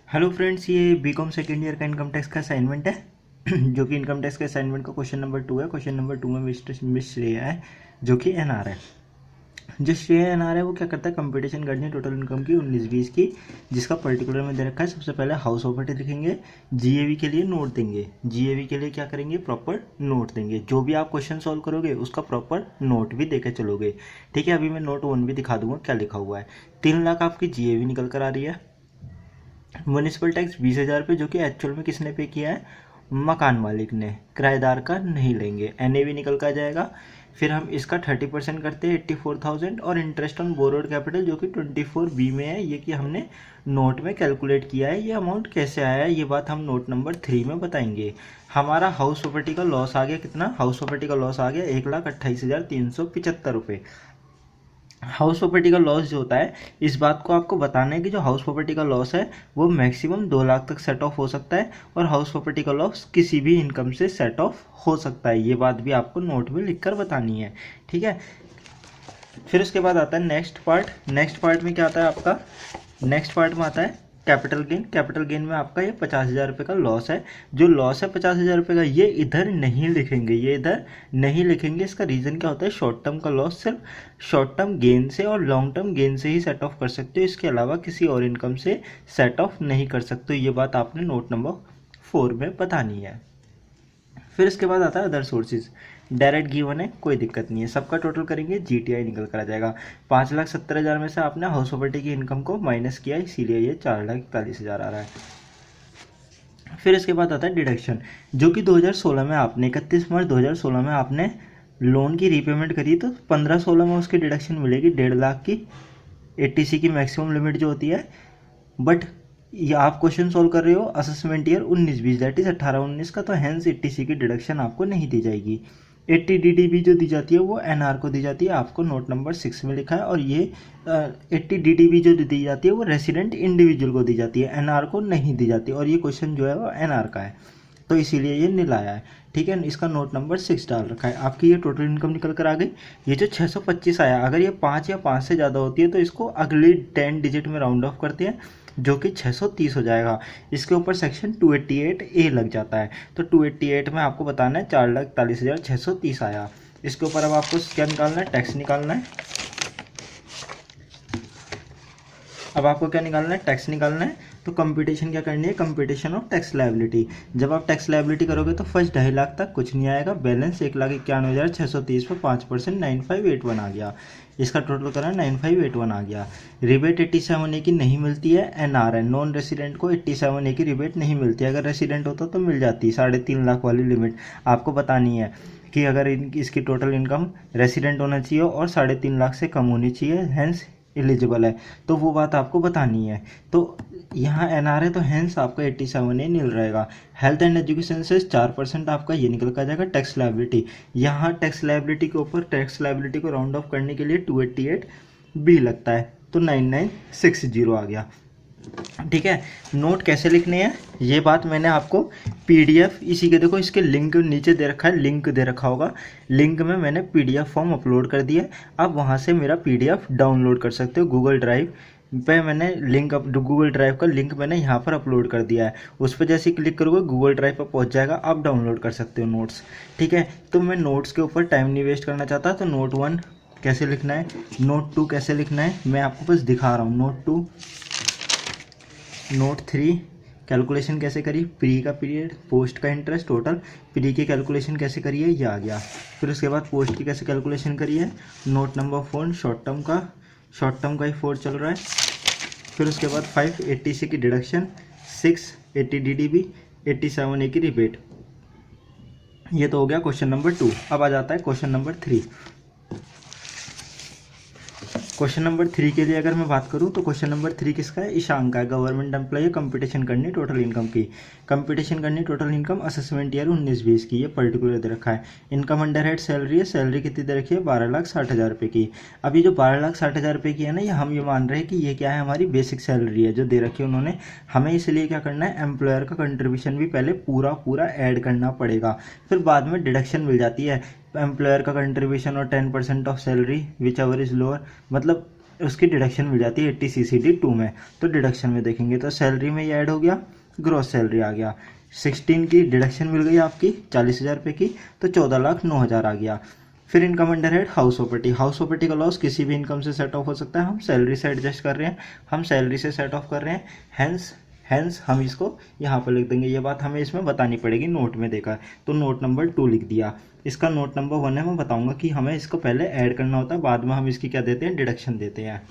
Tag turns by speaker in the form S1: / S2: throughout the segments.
S1: Hello friends, ये BCom second year का income tax का असाइनमेंट है जो कि इनकम टैक्स के असाइनमेंट का क्वेश्चन नंबर 2 है। क्वेश्चन नंबर 2 में मिस्टर श्रेय है जो कि एनआर है। जो श्रेय एनआर है वो क्या करता है, कंपटीशन करनी है टोटल इनकम की 19-20 की, जिसका पर्टिकुलर में दे रखा है। सबसे पहले हाउस प्रॉपर्टी लिखेंगे, जीएवी के लिए नोट देंगे। जीएवी के लिए क्या करेंगे, प्रॉपर नोट देंगे। जो भी आप क्वेश्चन सॉल्व करोगे उसका प्रॉपर नोट भी देकर चलोगे। ठीक है, अभी मैं नोट 1 भी दिखा दूंगा क्या लिखा हुआ है। 3 लाख आपकी जीएवी निकल कर आ रही है। म्यूनिसिपल टैक्स 20,000 पे, जो कि एक्चुअल में किसने पे किया है, मकान मालिक ने, किराएदार का नहीं लेंगे। एनएवी निकल कर जाएगा। फिर हम इसका 30% करते हैं 84,000, और इंटरेस्ट ऑन बोरोड कैपिटल जो कि 24B में है, ये कि हमने नोट में कैलकुलेट किया है। ये अमाउंट कैसे आया है ये बात हम नोट नंबर 3 में बताएंगे। हमारा हाउस प्रॉपर्टी का लॉस आ गया, कितना हाउस प्रॉपर्टी का लॉस आ गया, 1,28,375 रुपये। हाउस प्रॉपर्टी का लॉस जो होता है, इस बात को आपको बताना है कि जो हाउस प्रॉपर्टी का लॉस है वो मैक्सिमम 2 लाख तक सेट ऑफ हो सकता है, और हाउस प्रॉपर्टी का लॉस किसी भी इनकम से सेट ऑफ हो सकता है। ये बात भी आपको नोट में लिखकर बतानी है। ठीक है, फिर उसके बाद आता है नेक्स्ट पार्ट। नेक्स्ट पार्ट में क्या आता है आपका, नेक्स्ट पार्ट में आता है कैपिटल गेन। कैपिटल गेन में आपका ये 50,000 रुपये का लॉस है। जो लॉस है 50,000 रुपये का, ये इधर नहीं लिखेंगे, ये इधर नहीं लिखेंगे। इसका रीज़न क्या होता है, शॉर्ट टर्म का लॉस सिर्फ शॉर्ट टर्म गेन से और लॉन्ग टर्म गेन से ही सेट ऑफ कर सकते हो, इसके अलावा किसी और इनकम से सेट ऑफ नहीं कर सकते। ये बात आपने नोट नंबर 4 में बतानी है। फिर इसके बाद आता है अदर सोर्सेज। डायरेक्ट गिवन है, कोई दिक्कत नहीं है, सबका टोटल करेंगे, जीटीआई निकल कर आ जाएगा। 5,70,000 में से आपने हाउस प्रॉपर्टी की इनकम को माइनस किया, इसीलिए ये 4,41,000 आ रहा है। फिर इसके बाद आता है डिडक्शन, जो कि 2016 में आपने 31 मार्च 2016 में आपने लोन की रीपेमेंट करी, तो 15-16 में उसकी डिडक्शन मिलेगी 1.5 लाख की, 80C की मैक्सिमम लिमिट जो होती है। बट ये आप क्वेश्चन सोल्व कर रहे हो असेसमेंट ईयर 19-20, दैट इज 18-19 का, तो हैंस 80C की डिडक्शन आपको नहीं दी जाएगी। 80 DDB जो दी जाती है वो एनआर को दी जाती है, आपको नोट नंबर 6 में लिखा है। और ये 80 DDB जो दी जाती है वो रेसिडेंट इंडिविजुअल को दी जाती है, एनआर को नहीं दी जाती। और ये क्वेश्चन जो है वो एनआर का है, तो इसीलिए ये नील आया है। ठीक है, इसका नोट नंबर 6 डाल रखा है। आपकी ये टोटल इनकम निकल कर आ गई। ये जो 625 आया, अगर ये 5 या 5 से ज़्यादा होती है तो इसको अगली 10 डिजिट में राउंड ऑफ करते हैं, जो कि 630 हो जाएगा। इसके ऊपर सेक्शन 288A लग जाता है, तो 288 में आपको बताना है 4,41,630 आया। इसके ऊपर अब आपको क्या निकालना है, टैक्स निकालना है। अब आपको क्या निकालना है, टैक्स निकालना है। तो कंप्यूटेशन क्या करनी है, कंप्यूटेशन ऑफ टैक्स लायबिलिटी। जब आप टैक्स लायबिलिटी करोगे तो फर्स्ट 2.5 लाख तक कुछ नहीं आएगा, बैलेंस 1,91,630 पर 5% 9581 आ गया। इसका टोटल करा 9581 आ गया। रिबेट 87A की नहीं मिलती है, एनआर है, नॉन रेसिडेंट को 87A की रिबेट नहीं मिलती है। अगर रेसिडेंट होता तो मिल जाती, 3.5 लाख वाली लिमिट आपको बतानी है कि अगर इसकी टोटल इनकम रेसिडेंट होना चाहिए और 3.5 लाख से कम होनी चाहिए, हैंस एलिजिबल है, तो वो बात आपको बतानी है। तो यहाँ एनआर है, तो हैंस आपका 87A मिल रहेगा। हेल्थ एंड एजुकेशन से 4% आपका ये निकल कर जाएगा टैक्स लायबिलिटी। यहाँ टैक्स लायबिलिटी के ऊपर टैक्स लायबिलिटी को राउंड ऑफ करने के लिए 288B लगता है, तो 9960 आ गया। ठीक है, नोट कैसे लिखने हैं ये बात मैंने आपको पीडीएफ, इसी के देखो इसके लिंक नीचे दे रखा है, लिंक दे रखा होगा, लिंक में मैंने पीडीएफ फॉर्म अपलोड कर दिया। आप वहाँ से मेरा पीडीएफ डाउनलोड कर सकते हो। गूगल ड्राइव पे मैंने गूगल ड्राइव का लिंक मैंने यहाँ पर अपलोड कर दिया है। उस पर जैसे क्लिक करोगे गूगल ड्राइव पर पहुँच जाएगा, आप डाउनलोड कर सकते हो नोट्स। ठीक है, तो मैं नोट्स के ऊपर टाइम नहीं वेस्ट करना चाहता, तो नोट 1 कैसे लिखना है, नोट 2 कैसे लिखना है, मैं आपको बस दिखा रहा हूँ। नोट 2, नोट 3 कैलकुलेशन कैसे करी, प्री का पीरियड, पोस्ट का इंटरेस्ट, टोटल, प्री की कैलकुलेशन कैसे करी है, ये आ गया। फिर उसके बाद पोस्ट की कैसे कैलकुलेशन करी है। नोट नंबर 4 शॉर्ट टर्म का ही 4 चल रहा है। फिर उसके बाद 5 80C की डिडक्शन, 6 80 DDB, 87A की रिबेट। ये तो हो गया क्वेश्चन नंबर 2। अब आ जाता है क्वेश्चन नंबर 3। क्वेश्चन नंबर 3 के लिए अगर मैं बात करूं तो क्वेश्चन नंबर 3 किसका है, ईशान का है। गवर्नमेंट एम्प्लॉय, कंपटीशन करनी टोटल इनकम की, कंपटीशन करनी टोटल इनकम असेसमेंट ईयर 19-20 की, ये पर्टिकुलर दे रखा है। इनकम अंडर हेड सैलरी है, सैलरी कितनी दे रखी है, 12,60,000 रुपये की। अब ये जो 12,60,000 रुपये की है ना, ये हम ये मान रहे हैं कि ये क्या है, हमारी बेसिक सैलरी है जो दे रखी है उन्होंने हमें। इसलिए क्या करना है, एम्प्लॉयर का कंट्रीब्यूशन भी पहले पूरा ऐड करना पड़ेगा, फिर बाद में डिडक्शन मिल जाती है। एम्प्लॉयर का कंट्रीब्यूशन और 10% of salary which ever is lower, मतलब उसकी डिडक्शन मिल जाती है 80 CCD 2 में। तो डिडक्शन में देखेंगे तो सैलरी में ये ऐड हो गया, ग्रॉस सैलरी आ गया, 16 की डिडक्शन मिल गई आपकी 40,000 रुपये की, तो 14,09,000 आ गया। फिर income under head house property. House property का लॉस किसी भी इनकम से सेट ऑफ हो सकता है, हम सैलरी से एडजस्ट कर रहे हैं, हम सैलरी से सेट ऑफ कर रहे हैं, हैंस हम इसको यहाँ पर लिख देंगे। ये बात हमें इसमें बतानी पड़ेगी, नोट में देखा है तो नोट नंबर 2 लिख दिया। इसका नोट नंबर 1 है, मैं बताऊंगा कि हमें इसको पहले ऐड करना होता है, बाद में हम इसकी क्या देते हैं, डिडक्शन देते हैं।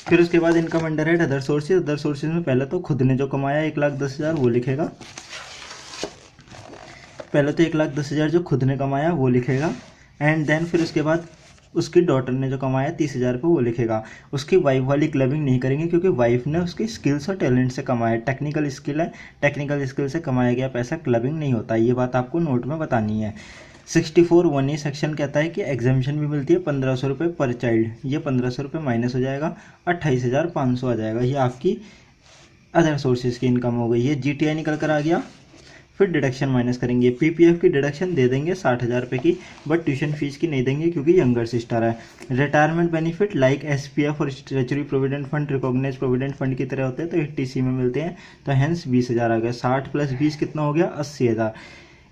S1: फिर उसके बाद income under head other sources. Other sources में पहले तो खुद ने जो कमाया 1,10,000 वो लिखेगा, पहले तो 1,10,000 जो खुद ने कमाया वो लिखेगा, एंड देन फिर उसके बाद उसकी डॉटर ने जो कमाया 30,000 रुपये वो लिखेगा। उसकी वाइफ वाली क्लबिंग नहीं करेंगे क्योंकि वाइफ ने उसकी स्किल्स और टैलेंट से कमाया, टेक्निकल स्किल है, टेक्निकल स्किल से कमाया गया पैसा क्लबिंग नहीं होता, ये बात आपको नोट में बतानी है। 64(1) सेक्शन कहता है कि एग्जामिशन भी मिलती है 1,500 रुपये पर चाइल्ड, ये 1,500 रुपये माइनस हो जाएगा, 28,500 आ जाएगा, ये आपकी अदर सोर्सेज की इनकम हो गई। ये GTI निकल कर आ गया। फिर डिडक्शन माइनस करेंगे, PPF की डिडक्शन दे देंगे 60,000 रुपये की, बट ट्यूशन फीस की नहीं देंगे क्योंकि यंगर सिस्टर है। रिटायरमेंट बेनिफिट लाइक SPF और statutory provident fund recognise provident fund की तरह होते हैं, तो 80C में मिलते हैं, तो हैंस 20,000 आ गया। 60 + 20 कितना हो गया, 80,000।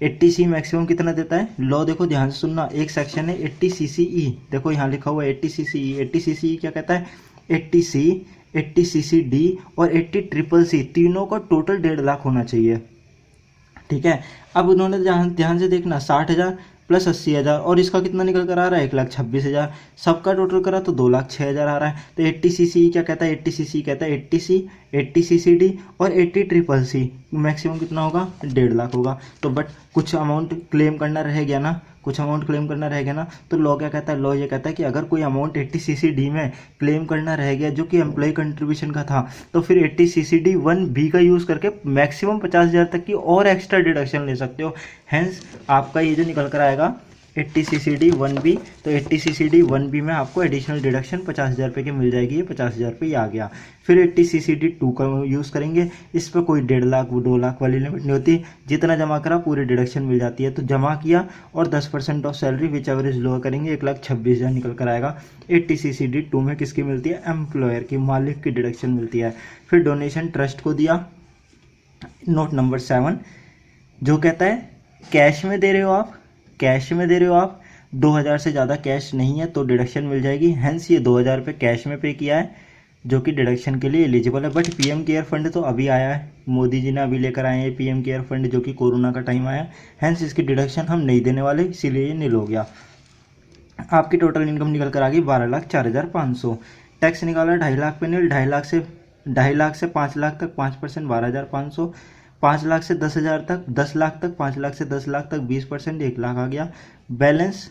S1: 80C मैक्सिमम कितना देता है, लॉ देखो ध्यान से सुनना, एक सेक्शन है 80 CCE, देखो यहाँ लिखा हुआ है 80 CCE। 80 CCE क्या कहता है, 80C, 80 CCD और 80 CCC, तीनों का टोटल 1.5 लाख होना चाहिए, ठीक है। अब उन्होंने ध्यान से देखना, 60,000 + 80,000 और इसका कितना निकल कर आ रहा है, 1,26,000, सबका टोटल करा तो 2,06,000 आ रहा है। तो 80 CCE क्या कहता है, 80 CCE कहता है 80C, 80 CCD और 80 CCC, मैक्सिमम कितना होगा, 1.5 लाख होगा। तो बट कुछ अमाउंट क्लेम करना रह गया ना, कुछ अमाउंट क्लेम करना रह गया ना, तो लॉ क्या कहता है, लॉ ये कहता है कि अगर कोई अमाउंट 80 CCD में क्लेम करना रह गया जो कि एम्प्लॉय कंट्रीब्यूशन का था, तो फिर 80 CCD 1B का यूज़ करके मैक्सिमम 50,000 तक की और एक्स्ट्रा डिडक्शन ले सकते हो। हैंस आपका ये जो निकल कर आएगा 80 CCD 1B, तो 80 CCD 1B में आपको एडिशनल डिडक्शन 50,000 रुपये की मिल जाएगी, ये 50,000 रुपये आ गया। फिर 80 CCD 2 का यूज़ करेंगे, इस पर कोई 1.5 लाख 2 लाख वाली लिमिट नहीं होती, जितना जमा करा पूरी डिडक्शन मिल जाती है। तो जमा किया और 10% of salary which average lower करेंगे, 1,26,000 निकल कर आएगा। 80 CCD 2 में किसकी मिलती है, एम्प्लॉयर की, मालिक की डिडक्शन मिलती है। फिर डोनेशन ट्रस्ट को दिया, नोट नंबर 7 जो कहता है कैश में दे रहे हो आप, कैश में दे रहे हो आप, 2,000 से ज़्यादा कैश नहीं है तो डिडक्शन मिल जाएगी। हैंस ये 2,000 रुपये कैश में पे किया है जो कि डिडक्शन के लिए एलिजिबल है। बट PM केयर फंड तो अभी आया है, मोदी जी ने अभी लेकर आए हैं PM केयर फंड जो कि कोरोना का टाइम आया, हैंस इसकी डिडक्शन हम नहीं देने वाले, इसीलिए ये नील हो गया। आपकी टोटल इनकम निकल कर आ गई 12,04,500। टैक्स निकाला 2.5 लाख पे नील, 2.5 लाख से 5 लाख तक 5%, 12,500, 5 लाख से 10,000 तक, 10 लाख तक, 5 लाख से 10 लाख तक 20%, 1 लाख आ गया। बैलेंस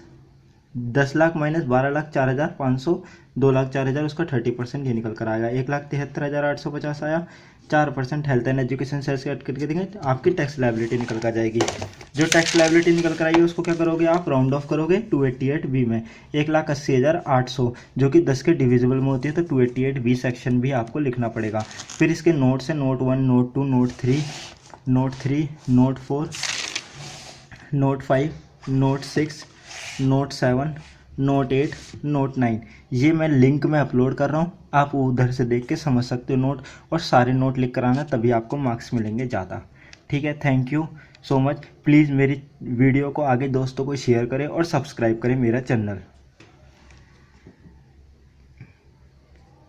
S1: 10 लाख माइनस 12,04,500, 2,04,000, उसका 30% ये निकल कर आएगा, 1,73,850 आया। 4% हेल्थ एंड एजुकेशन सेल्स कट करके देंगे, आपकी टैक्स लायबिलिटी निकल कर जाएगी। जो टैक्स लायबिलिटी निकल कर आएगी उसको क्या करोगे आप, राउंड ऑफ करोगे 288B में, 1,80,800 जो कि 10 के डिविजिबल में होती है, तो 288B सेक्शन भी आपको लिखना पड़ेगा। फिर इसके नोट्स हैं, note 1, note 2, note 3, note 4, note 5, note 6, note 7, note 8, note 9, ये मैं लिंक में अपलोड कर रहा हूँ, आप उधर से देख के समझ सकते हो नोट, और सारे नोट लिख कर आना, तभी आपको मार्क्स मिलेंगे ज़्यादा, ठीक है। Thank you so much. Please मेरी वीडियो को आगे दोस्तों को शेयर करें और सब्सक्राइब करें मेरा चैनल।